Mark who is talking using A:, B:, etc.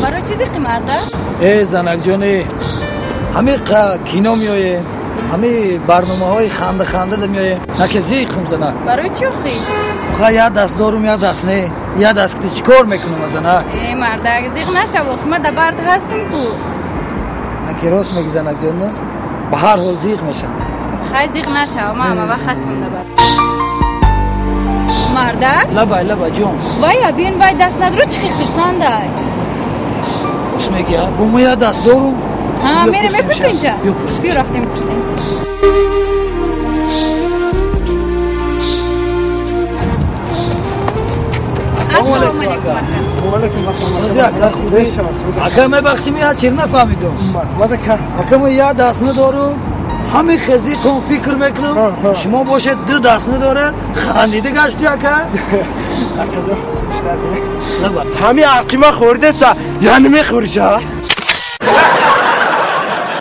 A: برای چیزی قیمته؟
B: ای زنک جانی همه کینو میایه همه برنامه های خنده خنده میایه نکه زیق خمزنه
A: برای چی خیلی؟
B: خواهی یه دست دارم یه دست نه یه دست که چی کار میکنم از نه
A: ای مرده اگه زیق نشه ما در برد هستم کو
B: نکه راست میگی زنک جان نه به هر حال زیق میشم
A: خیلی زیق نشه ما همه وقت هستم در برد مرده؟
B: لبا جون
A: وای بین وای دست ندارو چی خرسانده
B: راست میگی بومو یه دست دارم
A: ها میره میپرسین چه؟ بیو رفتیم میپرسین
B: السلام علیکم سازی اکا خوده اکا می بخشیم یاد چیر نفهمیدم اکا می یاد دست ندارم همه خزی کن فکر میکنم شما باشه دو دست نداره خندیده گشتی اکا
C: همه عقیمه خورده سا یعنی میخوری شا